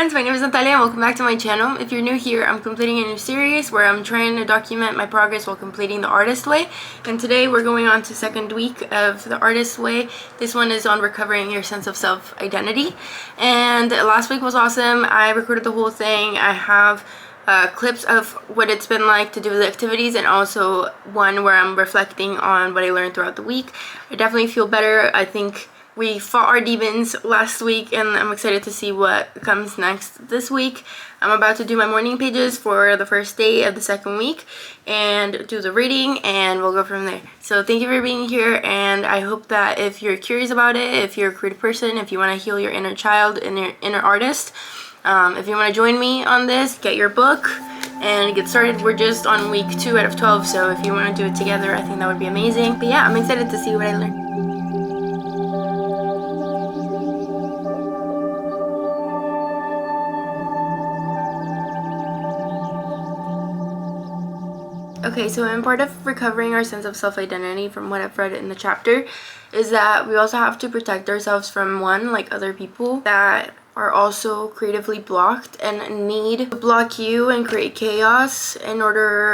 friends, my name is Natalia and welcome back to my channel. If you're new here, I'm completing a new series where I'm trying to document my progress while completing the Artist Way. And today we're going on to second week of the Artist Way. This one is on recovering your sense of self-identity. And last week was awesome. I recorded the whole thing. I have clips of what it's been like to do the activities, and also one where I'm reflecting on what I learned throughout the week. I definitely feel better. I think we fought our demons last week and I'm excited to see what comes next this week. I'm about to do my morning pages for the first day of the second week and do the reading, and we'll go from there. So thank you for being here, and I hope that if you're curious about it, if you're a creative person, if you want to heal your inner child and your inner artist, if you want to join me on this, get your book and get started. We're just on week 2 out of 12, so if you want to do it together, I think that would be amazing. But yeah, I'm excited to see what I learned. Okay, so in part of recovering our sense of self-identity, from what I've read in the chapter, is that we also have to protect ourselves from like other people that are also creatively blocked and need to block you and create chaos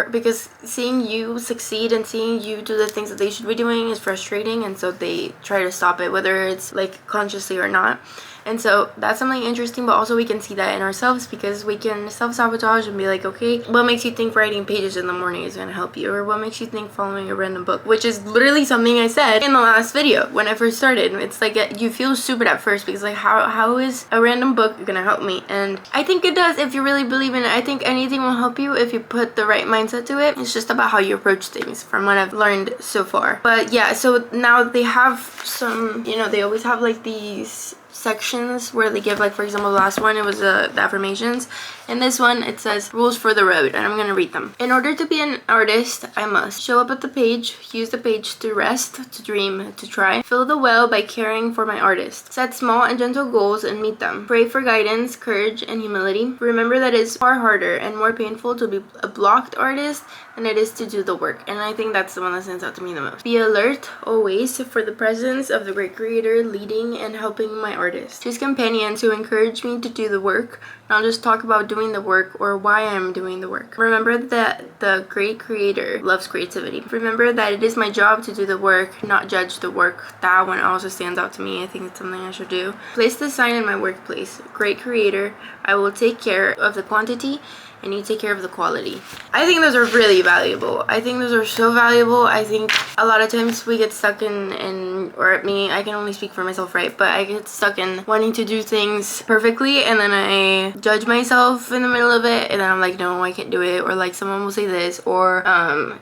because seeing you succeed and seeing you do the things that they should be doing is frustrating, and so they try to stop it, whether it's like consciously or not. And so that's something interesting, but also we can see that in ourselves because we can self-sabotage and be like, okay, what makes you think writing pages in the morning is going to help you? Or what makes you think following a random book? Which is literally something I said in the last video when I first started. It's like you feel stupid at first because like how is a random book going to help me? And I think it does if you really believe in it. I think anything will help you if you put the right mindset to it. It's just about how you approach things from what I've learned so far. But yeah, so now they have some, they always have like these sections where they give, like, for example, the last one, it was the affirmations. In this one, it says rules for the road, and I'm going to read them. In order to be an artist, I must show up at the page, use the page to rest, to dream, to try, fill the well by caring for my artist, set small and gentle goals and meet them, pray for guidance, courage, and humility. Remember that it's far harder and more painful to be a blocked artist than it is to do the work. And I think that's the one that stands out to me the most. Be alert always for the presence of the great creator leading and helping my artist. Choose companions who encourage me to do the work, not just talk about doing the work or why I'm doing the work. Remember that the great creator loves creativity. Remember that it is my job to do the work, not judge the work. That one also stands out to me. I think it's something I should do. Place the sign in my workplace. Great creator, I will take care of the quantity and you take care of the quality. I think those are really valuable. I think those are so valuable. I think a lot of times we get stuck or me, I can only speak for myself, right? But I get stuck in wanting to do things perfectly, and then I judge myself in the middle of it, and then I'm like, no, I can't do it, or like someone will say this, or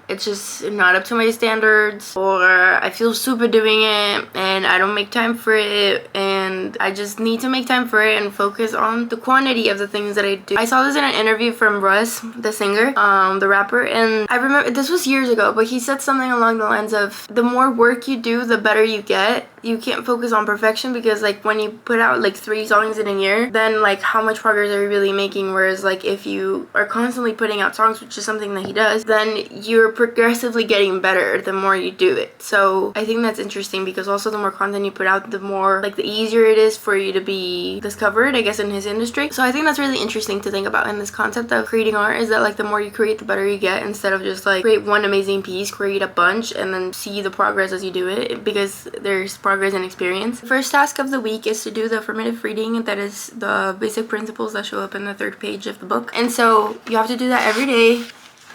it's just not up to my standards, or I feel stupid doing it and I don't make time for it, and I just need to make time for it and focus on the quantity of the things that I do. I saw this in an interview from Russ, the singer, the rapper, and I remember this was years ago, but he said something along the lines of, the more work you do, the better you get. You can't focus on perfection because like when you put out like 3 songs in a year, then like how much progress are you really making? Whereas like if you are constantly putting out songs, which is something that he does, then you're progressively getting better the more you do it. So I think that's interesting because also the more content you put out, the more like the easier it is for you to be discovered, I guess, in his industry. So I think that's really interesting to think about in this concept of creating art, is that like the more you create, the better you get, instead of just like create one amazing piece, create a bunch, and then see the progress as you do it, because there's progress and experience. The first task of the week is to do the affirmative reading. That is the basic principles that show up in the 3rd page of the book. And so you have to do that every day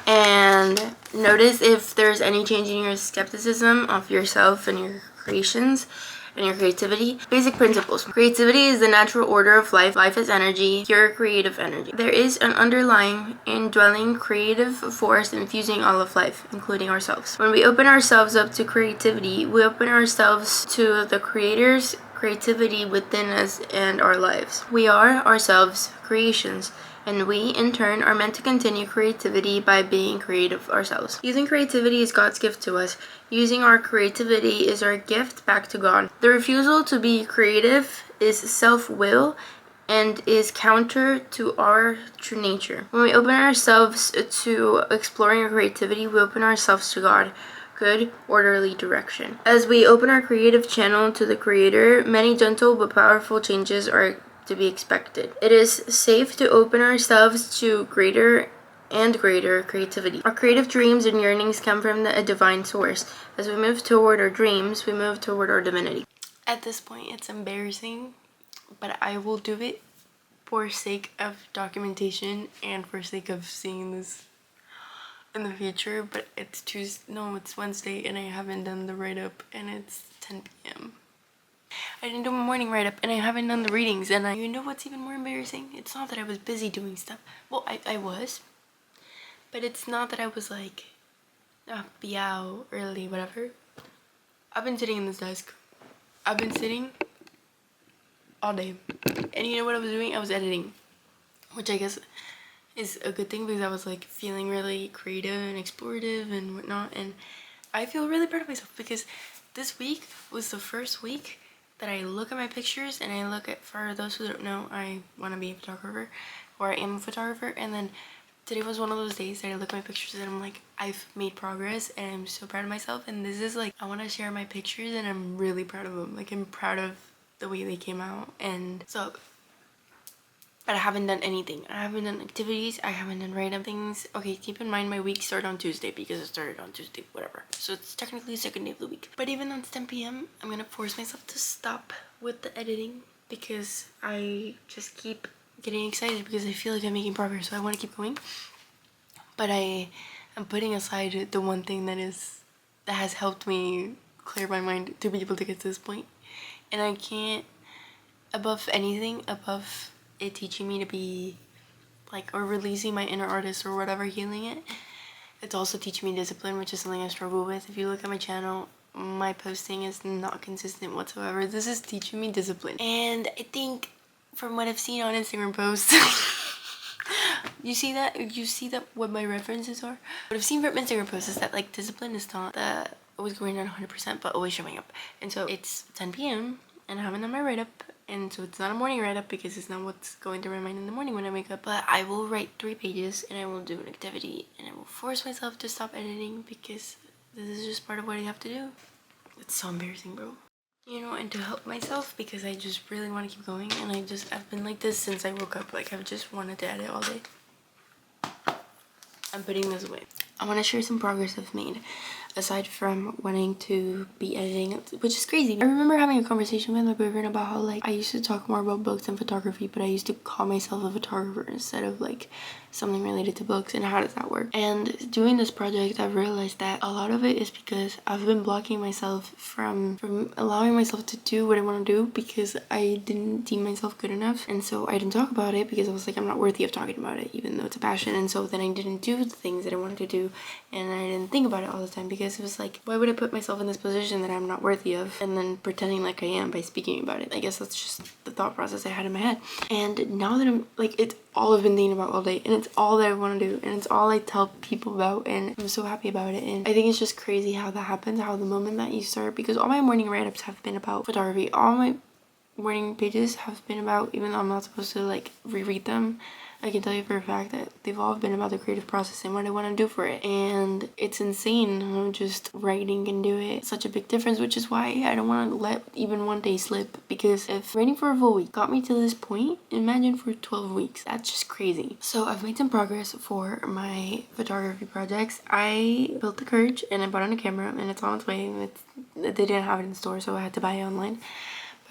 and notice if there's any change in your skepticism of yourself and your creations and your creativity. Basic principles. Creativity is the natural order of life. Life is energy, pure creative energy. There is an underlying, indwelling creative force infusing all of life, including ourselves. When we open ourselves up to creativity, we open ourselves to the creator's creativity within us and our lives. We are ourselves creations, and we in turn are meant to continue creativity by being creative ourselves. Using creativity is God's gift to us. Using our creativity is our gift back to God. The refusal to be creative is self-will and is counter to our true nature. When we open ourselves to exploring our creativity, we open ourselves to God. Good, orderly direction. As we open our creative channel to the Creator, many gentle but powerful changes are to be expected. It is safe to open ourselves to greater and greater creativity. Our creative dreams and yearnings come from a divine source. As we move toward our dreams, we move toward our divinity. At this point, it's embarrassing, but I will do it for sake of documentation and for sake of seeing this in the future. But it's it's Wednesday and I haven't done the write-up and it's 10 p.m. I didn't do my morning write-up and I haven't done the readings, and you know what's even more embarrassing? It's not that I was busy doing stuff. Well, I was, but it's not that I was like, be out early, whatever. I've been sitting in this desk. I've been sitting all day. And you know what I was doing? I was editing, which I guess is a good thing because I was like feeling really creative and explorative and whatnot. And I feel really proud of myself because this week was the first week that I look at my pictures and I look at, for those who don't know, I want to be a photographer, or I am a photographer, and then today was one of those days that I look at my pictures and I'm like, I've made progress and I'm so proud of myself. And this is like, I want to share my pictures and I'm really proud of them. Like, I'm proud of the way they came out. And so, but I haven't done anything. I haven't done activities. I haven't done write-up things. Okay, keep in mind my week started on Tuesday because it started on Tuesday, whatever. So it's technically the second day of the week. But even though it's 10 p.m., I'm gonna force myself to stop with the editing because I just keep getting excited because I feel like I'm making progress. So I want to keep going. But I am putting aside the one thing that has helped me clear my mind to be able to get to this point. And I can't, above anything, above it teaching me to be like, or releasing my inner artist or whatever, healing it, it's also teaching me discipline, which is something I struggle with. If you look at my channel, my posting is not consistent whatsoever. This is teaching me discipline. And I think from what I've seen on Instagram posts, you see that what my references are? What I've seen from Instagram posts is that like discipline is not that always going on 100% but always showing up. And so it's 10 p.m. and I haven't done my write-up, and so it's not a morning write-up because it's not what's going through my mind in the morning when I wake up. But I will write 3 pages and I will do an activity and I will force myself to stop editing because this is just part of what I have to do. It's so embarrassing, bro. You know, and to help myself because I just really want to keep going, and I've been like this since I woke up. Like, I've just wanted to edit all day. I'm putting this away. I want to share some progress I've made aside from wanting to be editing, which is crazy. I remember having a conversation with my boyfriend about how like I used to talk more about books and photography, but I used to call myself a photographer instead of like something related to books, and how does that work? And doing this project, I've realized that a lot of it is because I've been blocking myself from allowing myself to do what I want to do because I didn't deem myself good enough. And so I didn't talk about it because I was like, I'm not worthy of talking about it, even though it's a passion. And so then I didn't do the things that I wanted to do, and I didn't think about it all the time because it was like, why would I put myself in this position that I'm not worthy of and then pretending like I am by speaking about it? I guess that's just the thought process I had in my head. And now that I'm like, it's all I've been thinking about all day, and it's all that I want to do, and it's all I tell people about, and I'm so happy about it. And I think it's just crazy how that happens, how the moment that you start, because all my morning write-ups have been about photography. All my morning pages have been about, even though I'm not supposed to like reread them, I can tell you for a fact that they've all been about the creative process and what I want to do for it. And it's insane how just writing can do it. Such a big difference, which is why I don't want to let even one day slip, because if writing for a full week got me to this point, imagine for 12 weeks. That's just crazy. So I've made some progress for my photography projects. I built the courage and I bought on a camera, and it's on its way. They didn't have it in store, so I had to buy it online.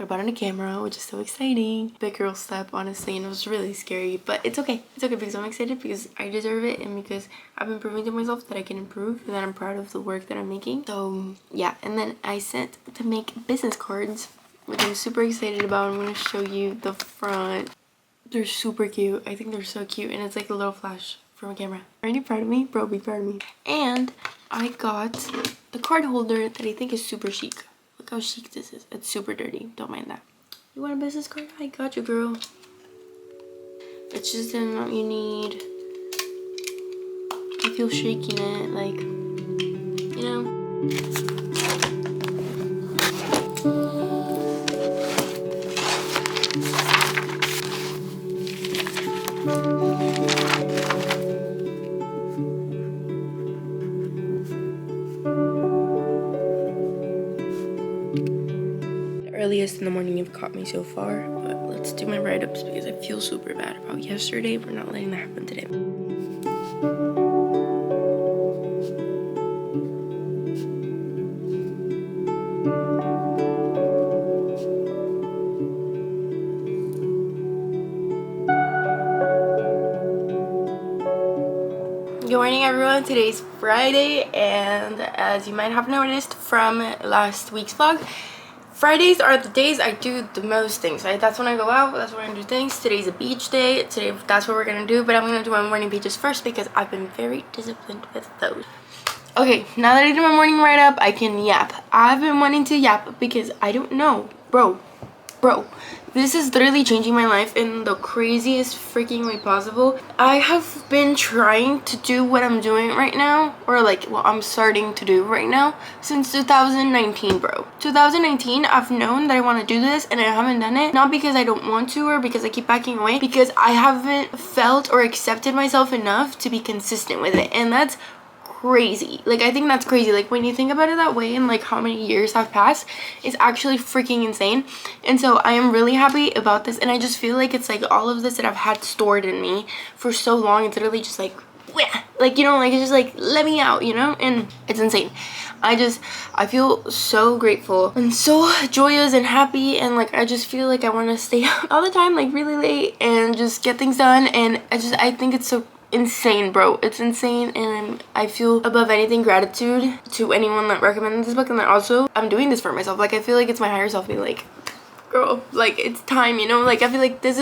I bought on a camera, which is so exciting. Big girl step, honestly, and it was really scary, but it's okay. It's okay because I'm excited because I deserve it, and because I've been proving to myself that I can improve and that I'm proud of the work that I'm making. So yeah, and then I sent to make business cards, which I'm super excited about. I'm gonna show you the front. They're super cute. I think they're so cute, and it's like a little flash from a camera. Are you proud of me? Bro, be proud of me. And I got the card holder that I think is super chic. Look how chic this is. It's super dirty. Don't mind that. You want a business card? I got you, girl. It's just the amount you need. I feel shaking it, like, you know? earliest in the morning you've caught me so far. But let's do my write-ups because I feel super bad about yesterday for not letting that happen today. Good morning everyone, today's Friday, and as you might have noticed from last week's vlog, Fridays are the days I do the most things, right? That's when I go out, that's when I do things. Today's a beach day, today that's what we're gonna do, but I'm gonna do my morning pages first because I've been very disciplined with those. Okay, now that I did my morning write-up, I can yap. I've been wanting to yap because I don't know, bro, this is literally changing my life in the craziest freaking way possible. I have been trying to do what I'm doing right now, or like what I'm starting to do right now, since 2019, bro. 2019, I've known that I want to do this and I haven't done it. Not because I don't want to or because I keep backing away, because I haven't felt or accepted myself enough to be consistent with it. And that's crazy. Like, I think that's crazy. Like, when you think about it that way and like how many years have passed, it's actually freaking insane. And so I am really happy about this, and I just feel like it's like all of this that I've had stored in me for so long, it's literally just like, bleh. Like, you know, like it's just like, let me out, you know? And it's insane. I feel so grateful and so joyous and happy, and like I just feel like I want to stay up all the time, like really late, and just get things done. And I think it's so insane, bro. It's insane, and I feel above anything gratitude to anyone that recommended this book, and that also I'm doing this for myself. Like, I feel like it's my higher self being like, girl, like it's time, you know? Like, I feel like this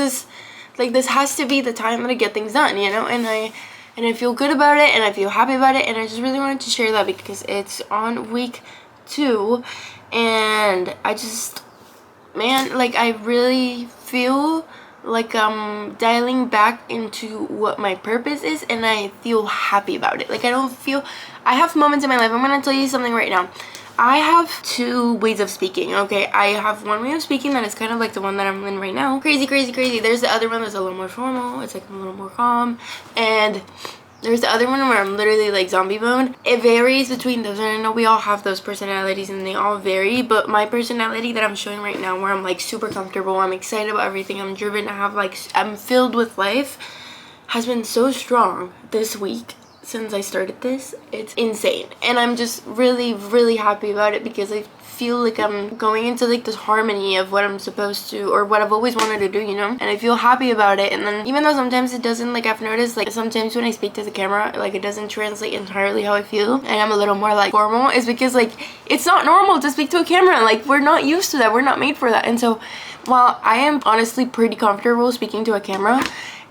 has to be the time to get things done, you know? And I feel good about it, and I feel happy about it, and I just really wanted to share that because it's on week 2, and I just, man, like I really feel like I'm dialing back into what my purpose is, and I feel happy about it. Like, I have moments in my life. I'm gonna tell you something right now. I have 2 ways of speaking, okay? I have one way of speaking that is kind of like the one that I'm in right now. Crazy. There's the other one that's a little more formal. It's like a little more calm. And there's the other one where I'm literally like zombie mode. It varies between those, and I know we all have those personalities and they all vary, but my personality that I'm showing right now, where I'm like super comfortable, I'm excited about everything, I'm driven, I'm filled with life, has been so strong this week since I started this. It's insane, and I'm just really happy about it because I feel like I'm going into like this harmony of what I'm supposed to, or what I've always wanted to do, you know? And I feel happy about it. And then even though sometimes it doesn't, like I've noticed, like sometimes when I speak to the camera, like it doesn't translate entirely how I feel, and I'm a little more like formal, is because like it's not normal to speak to a camera. Like, we're not used to that, we're not made for that. And so while I am honestly pretty comfortable speaking to a camera,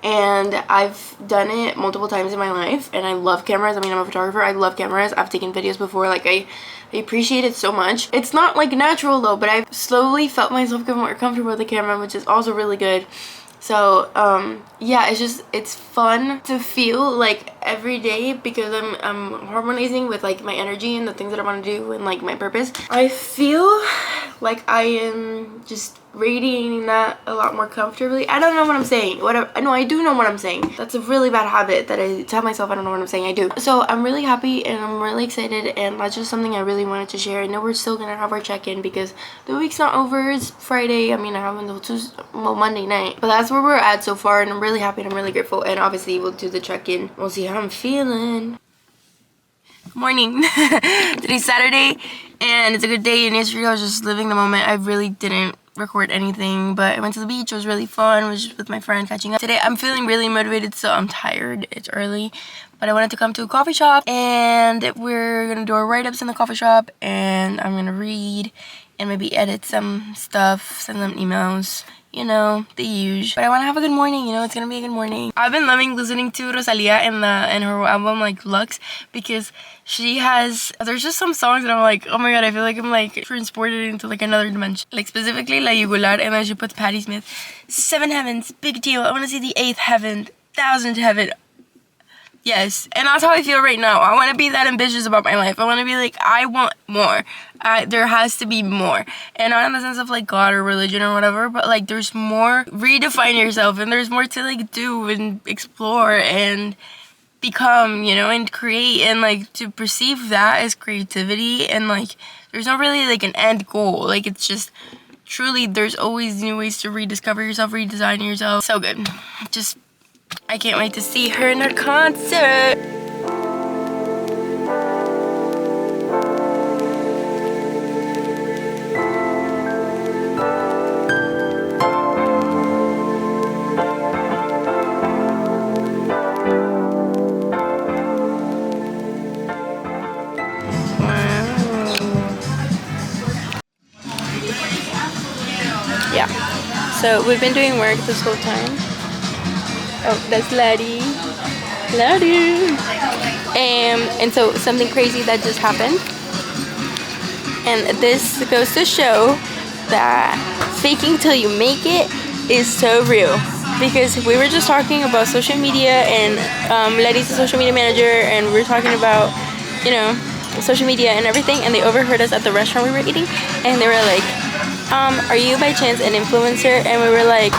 and I've done it multiple times in my life, and I love cameras. I mean, I'm a photographer, I love cameras, I've taken videos before, like I appreciate it so much. It's not like natural though, but I've slowly felt myself get more comfortable with the camera, which is also really good. So yeah, it's fun to feel like every day, because I'm harmonizing with like my energy and the things that I want to do and like my purpose. I feel like I am just radiating that a lot more comfortably. I don't know what I'm saying. No, I do know what I'm saying. That's a really bad habit that I tell myself I don't know what I'm saying. I do. So I'm really happy and I'm really excited, and that's just something I really wanted to share. I know we're still gonna have our check-in because the week's not over. It's Friday. I mean, I have until Monday night, but that's where we're at so far, and I'm really happy and I'm really grateful. And obviously we'll do the check-in. We'll see how I'm feeling. Morning. Today's Saturday and it's a good day, and yesterday I was just living the moment. I really didn't record anything, but I went to the beach. It was really fun. I was just with my friend catching up. Today I'm feeling really motivated, so I'm tired. It's early, but I wanted to come to a coffee shop, and we're gonna do our write-ups in the coffee shop, and I'm gonna read and maybe edit some stuff, send them emails, you know, the usual. But I want to have a good morning, you know, it's gonna be a good morning. I've been loving listening to Rosalia in her album like Lux, because there's just some songs that I'm like, oh my god, I feel like I'm like transported into like another dimension. Like specifically La Yugular, and then she puts Patti Smith, 7 heavens, big deal. I want to see the 8th heaven, 1000th heaven. Yes, and that's how I feel right now. I want to be that ambitious about my life. I want to be like, I want more. There has to be more. And not in the sense of like God or religion or whatever, but like there's more. Redefine yourself, and there's more to like do and explore and become, you know, and create, and like to perceive that as creativity. And like there's not really like an end goal. Like it's just truly, there's always new ways to rediscover yourself, redesign yourself. So good. Just, I can't wait to see her in her concert. Yeah, so we've been doing work this whole time. Oh, that's Lottie. And so something crazy that just happened. And this goes to show that faking till you make it is so real. Because we were just talking about social media, and Lottie's a social media manager, and we were talking about, you know, social media and everything, and they overheard us at the restaurant we were eating, and they were like, are you by chance an influencer? And we were like,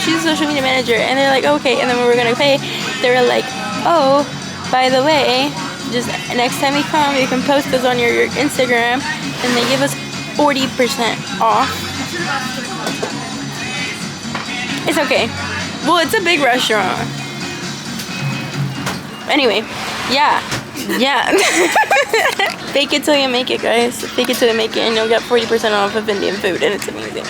she's a social media manager. And they're like, okay. And then when we were gonna pay, they were like, oh, by the way, just next time you come, you can post this on your Instagram, and they give us 40% off. It's okay. Well, it's a big restaurant. Anyway, yeah. Fake it till you make it, guys. Fake it till you make it, and you'll get 40% off of Indian food, and it's amazing.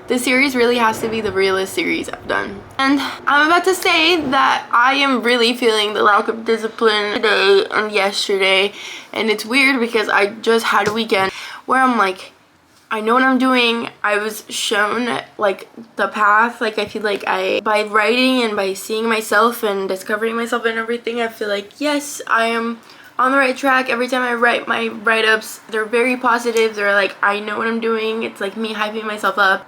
This series really has to be the realest series I've done. And I'm about to say that I am really feeling the lack of discipline today and yesterday. And it's weird because I just had a weekend where I'm like, I know what I'm doing. I was shown like the path. Like I feel like by writing and by seeing myself and discovering myself and everything, I feel like, yes, I am on the right track. Every time I write my write-ups, they're very positive. They're like, I know what I'm doing. It's like me hyping myself up.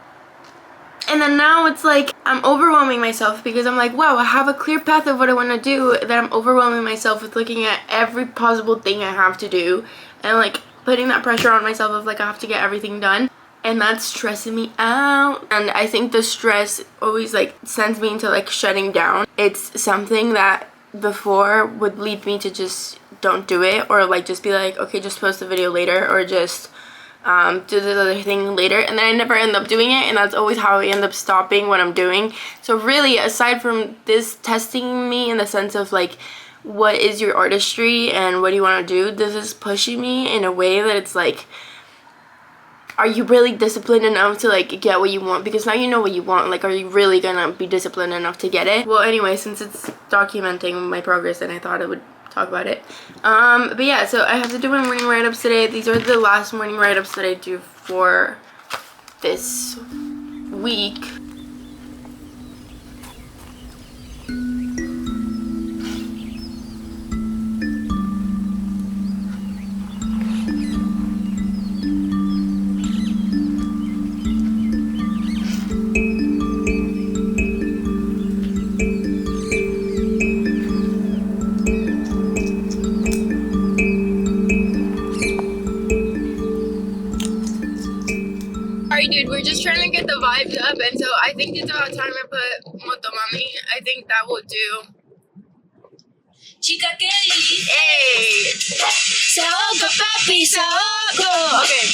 And then now it's like I'm overwhelming myself because I'm like, wow, I have a clear path of what I want to do, that I'm overwhelming myself with looking at every possible thing I have to do and like putting that pressure on myself of like I have to get everything done, and that's stressing me out. And I think the stress always like sends me into like shutting down. It's something that before would lead me to just don't do it, or like just be like, okay, just post the video later, or just do this other thing later, and then I never end up doing it, and that's always how I end up stopping what I'm doing. So really, aside from this testing me in the sense of like, what is your artistry and what do you want to do, this is pushing me in a way that it's like, are you really disciplined enough to like get what you want? Because now you know what you want. Like, are you really gonna be disciplined enough to get it? Well, anyway, since it's documenting my progress, and I thought I would talk about it. But yeah, so I have to do my morning write-ups today. These are the last morning write-ups that I do for this week. Dude, we're just trying to get the vibes up, and so I think it's about time I put Motomami. I think that will do. Chica, ¿qué dices? Hey! Saoco, papi, saoco! Okay,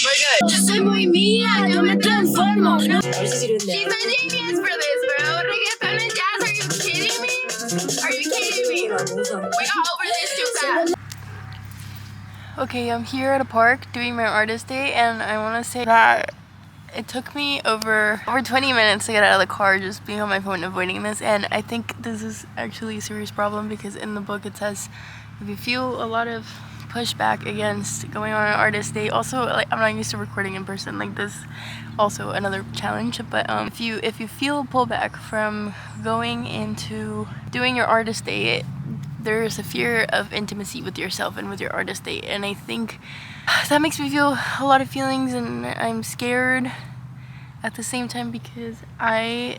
we're good. Yo soy muy mía, yo me transformo. She's a genius for this, bro. Reggaeton and jazz, are you kidding me? Are you kidding me? We got over this too fast. Okay, I'm here at a park doing my artist day, and I want to say that it took me over 20 minutes to get out of the car just being on my phone avoiding this, and I think this is actually a serious problem because in the book it says if you feel a lot of pushback against going on an artist day, also like I'm not used to recording in person, like this also another challenge, but if you feel pullback from going into doing your artist day, there's a fear of intimacy with yourself and with your artist day, and I think that makes me feel a lot of feelings, and I'm scared at the same time because I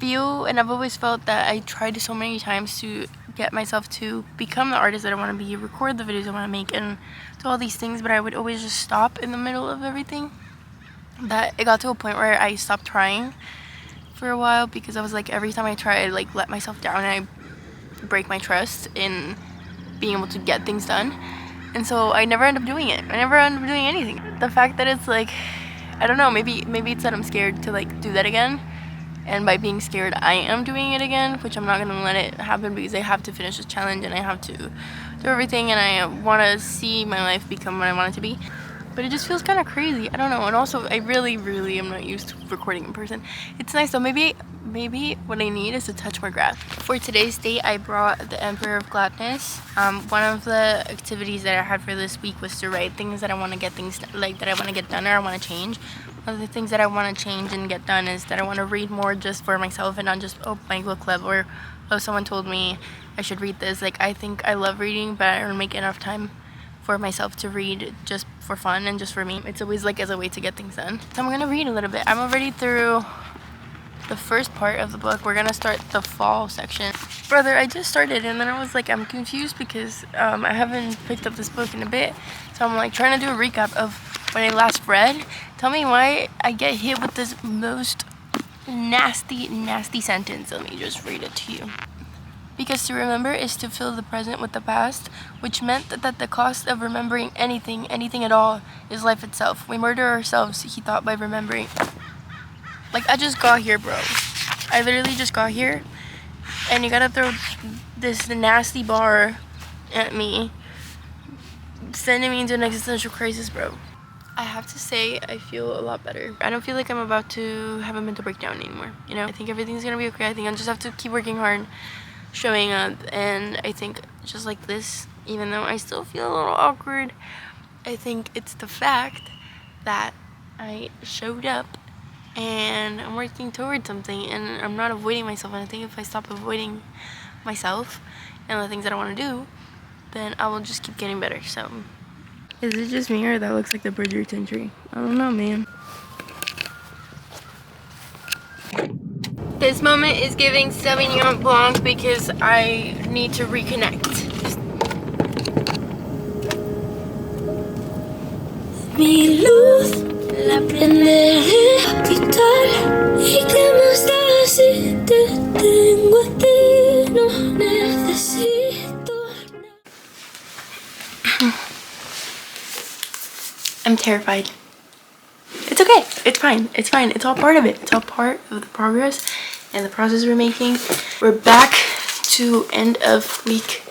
feel, and I've always felt that I tried so many times to get myself to become the artist that I want to be, record the videos I want to make, and do all these things, but I would always just stop in the middle of everything, that it got to a point where I stopped trying for a while because I was like, every time I try, I like let myself down and I break my trust in being able to get things done. And so I never end up doing it. I never end up doing anything. The fact that it's like, I don't know, maybe it's that I'm scared to like do that again. And by being scared, I am doing it again, which I'm not going to let it happen because I have to finish this challenge and I have to do everything, and I want to see my life become what I want it to be. But it just feels kind of crazy. I don't know. And also, I really am not used to recording in person. It's nice though. Maybe what I need is a touch more grass. For today's date, I brought the Emperor of Gladness. One of the activities that I had for this week was to write things that I want to get done or I want to change. One of the things that I want to change and get done is that I want to read more just for myself and not just my book club, or someone told me I should read this. Like, I think I love reading, but I don't make enough time for myself to read just for fun and just for me. It's always like as a way to get things done. So I'm gonna read a little bit. I'm already through the first part of the book. We're gonna start the fall section. Brother, I just started and then I was like, I'm confused because I haven't picked up this book in a bit. So I'm like trying to do a recap of what I last read. Tell me why I get hit with this most nasty sentence. Let me just read it to you. Because to remember is to fill the present with the past, which meant that the cost of remembering anything at all, is life itself. We murder ourselves, he thought, by remembering. Like, I just got here, bro. I literally just got here, and you gotta throw this nasty bar at me, sending me into an existential crisis, bro. I have to say, I feel a lot better. I don't feel like I'm about to have a mental breakdown anymore, you know? I think everything's gonna be okay. I think I just have to keep working hard, showing up, and I think just like this, even though I still feel a little awkward, I think it's the fact that I showed up and I'm working towards something and I'm not avoiding myself. And I think if I stop avoiding myself and the things that I want to do, then I will just keep getting better. So is it just me, or that looks like the Bridgerton tree? I don't know, man. This moment is giving Sauvignon Blanc because I need to reconnect. Mi luz la prenderé a quitar y que más da si te tengo a ti, no necesito. I'm terrified. It's okay. It's fine. It's fine. It's all part of it. It's all part of the progress and the process we're making. We're back to end of week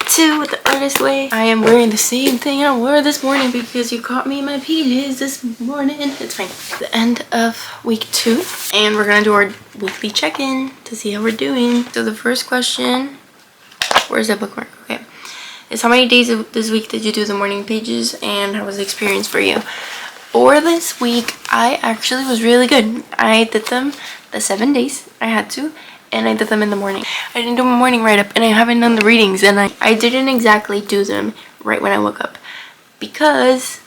2 with the artist way. I am wearing the same thing I wore this morning because you caught me in my PJs this morning. It's fine. The end of week 2, and we're gonna do our weekly check-in to see how we're doing. So the first question, where's that bookmark? Okay, is how many days of this week did you do the morning pages, and how was the experience for you? For this week, I actually was really good. I did them the 7 days I had to, and I did them in the morning. I didn't do my morning write-up, and I haven't done the readings, and I didn't exactly do them right when I woke up because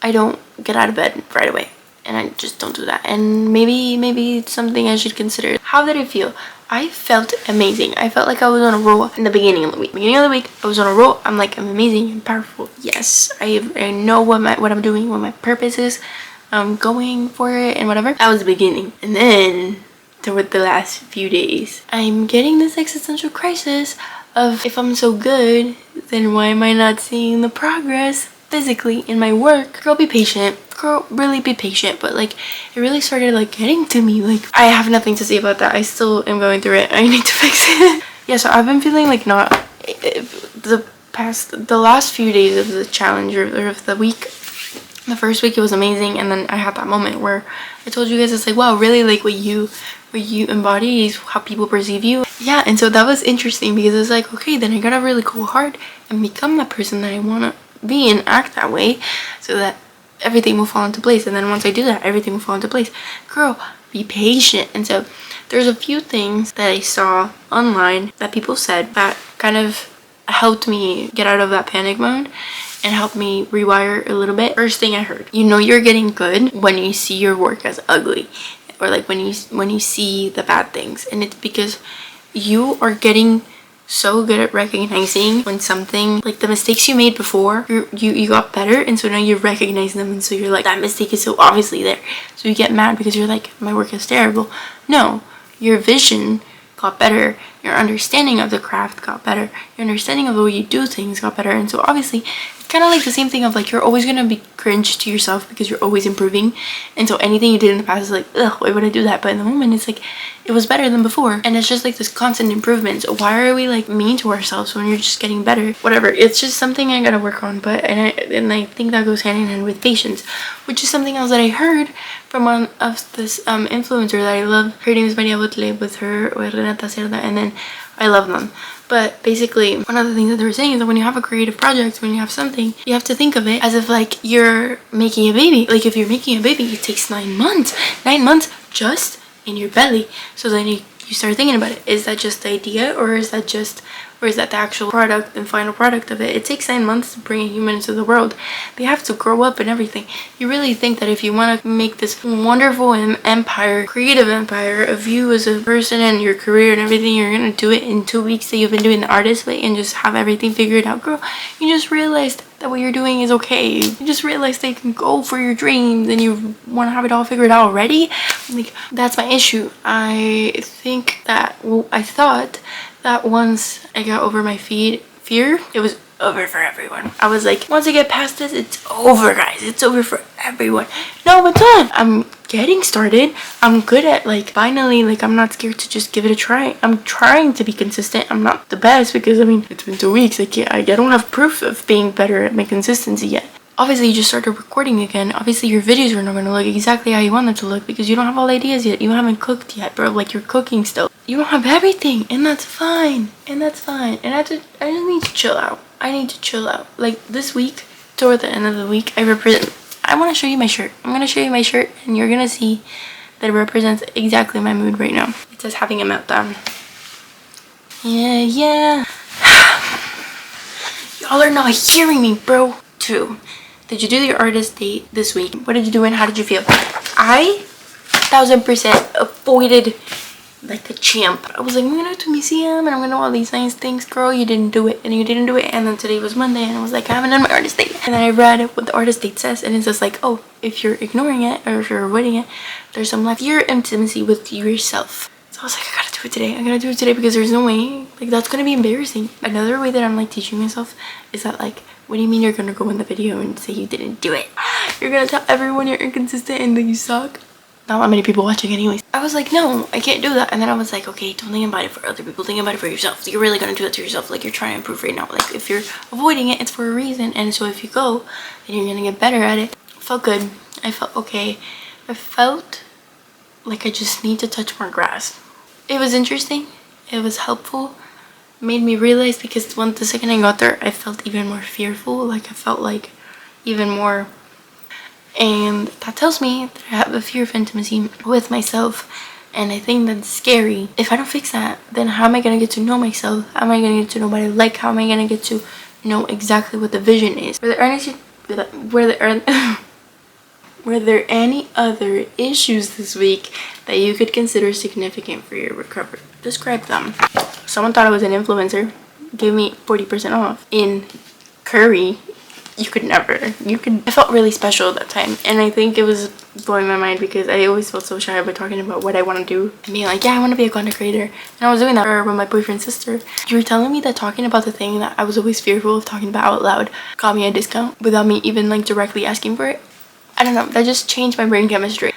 I don't get out of bed right away, and I just don't do that. And maybe it's something I should consider. How did it feel? I felt amazing. I felt like I was on a roll in the beginning of the week. Beginning of the week, I was on a roll. I'm like, I'm amazing, I'm powerful. Yes, I know what I'm doing, what my purpose is. I'm going for it and whatever. That was the beginning. And then toward the last few days, I'm getting this existential crisis of, if I'm so good, then why am I not seeing the progress physically in my work? Girl, be patient. Girl, really be patient. But like, it really started like getting to me. Like, I have nothing to say about that. I still am going through it. I need to fix it. Yeah, so I've been feeling like not the last few days of the challenge or of the week. The first week it was amazing, and then I had that moment where I told you guys, it's like, wow, really, like what you embody is how people perceive you. Yeah, and so that was interesting because it's like, okay, then I gotta really go hard and become the person that I wanna be and act that way so that everything will fall into place. And then once I do that, everything will fall into place. Girl, be patient. And so there's a few things that I saw online that people said that kind of helped me get out of that panic mode and helped me rewire a little bit. First thing I heard, you know you're getting good when you see your work as ugly, or like when you see the bad things, and it's because you are getting so good at recognizing when something, like the mistakes you made before, you got better, and so now you recognize them, and so you're like, that mistake is so obviously there, so you get mad because you're like, my work is terrible. No, your vision got better, your understanding of the craft got better, your understanding of the way you do things got better, and so obviously it's kind of like the same thing of like, you're always gonna be cringe to yourself because you're always improving, and so anything you did in the past is like, ugh, why would I do that? But in the moment it's like, it was better than before, and it's just like this constant improvement. So why are we like mean to ourselves when you're just getting better? Whatever, it's just something I gotta work on. But and I think that goes hand in hand with patience, which is something else that I heard from one of this influencer that I love. Her name is Maria Botle, with her or Renata Cerda, and then I love them. But basically, one of the things that they were saying is that when you have a creative project, when you have something, you have to think of it as if like you're making a baby. Like if you're making a baby, it takes 9 months. 9 months just in your belly. So then you start thinking about it. Is that just the idea, or is that the actual product and final product of it? It takes 9 months to bring a human into the world. They have to grow up and everything. You really think that if you want to make this wonderful empire, creative empire of you as a person and your career and everything, you're gonna do it in 2 weeks that you've been doing the artist way and just have everything figured out? Girl, you just realized that what you're doing is okay. You just realized that you can go for your dreams and you want to have it all figured out already. Like, that's my issue. I think that, well, I thought that once I got over my fear, it was over for everyone. I was like, once I get past this, it's over, guys. It's over for everyone. No, it's not. I'm getting started. I'm good at, like, finally, like, I'm not scared to just give it a try. I'm trying to be consistent. I'm not the best because, I mean, it's been 2 weeks. I don't have proof of being better at my consistency yet. Obviously, you just started recording again. Obviously, your videos are not going to look exactly how you want them to look because you don't have all the ideas yet. You haven't cooked yet, bro. Like, you're cooking still. You don't have everything, and that's fine. And that's fine. And I just need to chill out. I need to chill out. Like, this week, toward the end of the week, I want to show you my shirt. I'm going to show you my shirt, and you're going to see that it represents exactly my mood right now. It says having a meltdown. Yeah. Y'all are not hearing me, bro. 2. Did you do your artist date this week? What did you do and how did you feel? I 1000% avoided like the champ. I was like, I'm gonna go to a museum and I'm gonna do all these nice things. Girl, you didn't do it, and you didn't do it. And then today was Monday and I was like, I haven't done my artist date. And then I read what the artist date says, and it says like, oh, if you're ignoring it or if you're avoiding it, there's some left. Your intimacy with yourself. So I was like, I gotta do it today. I gotta do it today because there's no way, like, that's gonna be embarrassing. Another way that I'm like teaching myself is that, like, what do you mean you're gonna go in the video and say you didn't do it? You're gonna tell everyone you're inconsistent and that you suck? Not that many people watching anyways. I was like, no, I can't do that. And then I was like, okay, don't think about it for other people. Think about it for yourself. You're really gonna do that to yourself. Like, you're trying to improve right now. Like, if you're avoiding it, it's for a reason. And so if you go, then you're gonna get better at it. I felt good. I felt okay. I felt like I just need to touch more grass. It was interesting. It was helpful. Made me realize, because the second I got there, I felt even more fearful. Like, I felt like even more, and that tells me that I have a fear of intimacy with myself, and I think that's scary. If I don't fix that, then how am I gonna get to know myself? How am I gonna get to know what I like? How am I gonna get to know exactly what the vision is? Were there any other issues this week that you could consider significant for your recovery? Describe them. Someone thought I was an influencer, gave me 40% off in curry. I felt really special that time, and I think it was blowing my mind because I always felt so shy about talking about what I want to do and being like, yeah, I want to be a content creator. And I was doing that with my boyfriend's sister. You were telling me that talking about the thing that I was always fearful of talking about out loud got me a discount without me even like directly asking for it. I don't know, that just changed my brain chemistry.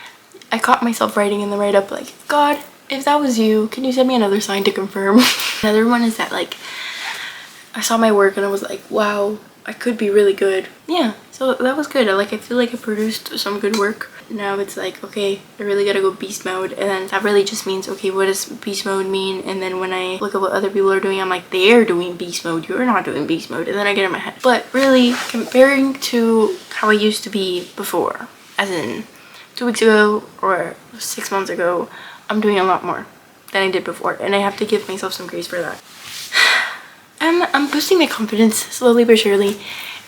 I caught myself writing in the write-up like, God, if that was you, can you send me another sign to confirm? Another one is that, like, I saw my work and I was like, wow, I could be really good. Yeah, so that was good. I feel like I produced some good work. Now it's like, okay, I really gotta go beast mode, and then that really just means, okay, what does beast mode mean? And then when I look at what other people are doing, I'm like, they're doing beast mode, you're not doing beast mode, and then I get in my head. But really, comparing to how I used to be before, as in 2 weeks ago or 6 months ago, I'm doing a lot more than I did before, and I have to give myself some grace for that. I'm boosting my confidence slowly but surely,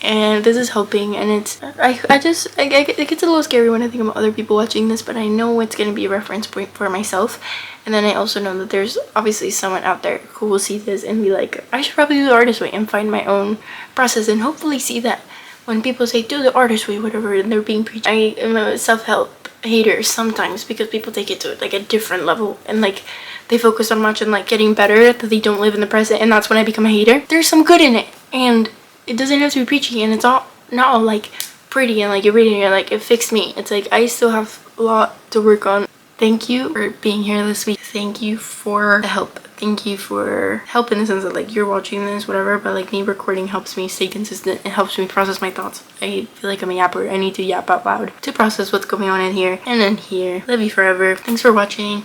and this is helping. And it's I it gets a little scary when I think about other people watching this, but I know it's going to be a reference point for myself. And then I also know that there's obviously someone out there who will see this and be like, I should probably do the artist way and find my own process, and hopefully see that when people say do the artist way, whatever, and they're being preached. I am a self-help hater sometimes because people take it to like a different level, and like they focus so much on like getting better that they don't live in the present, and that's when I become a hater. There's some good in it, and it doesn't have to be preachy, and it's all not all like pretty and like you're reading it like it fixed me. It's like I still have a lot to work on. Thank you for being here this week. Thank you for the help. Thank you for help in the sense that like you're watching this, whatever, but like me recording helps me stay consistent. It helps me process my thoughts. I feel like I'm a yapper. I need to yap out loud to process what's going on in here and in here. Love you forever. Thanks for watching.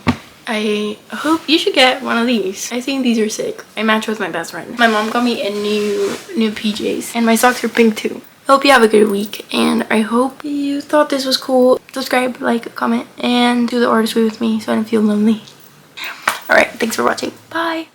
I hope you should get one of these. I think these are sick. I match with my best friend. My mom got me a new PJs, and my socks are pink too. I hope you have a good week, and I hope you thought this was cool. Subscribe, like, comment, and do the artist way with me so I don't feel lonely. Alright, thanks for watching. Bye!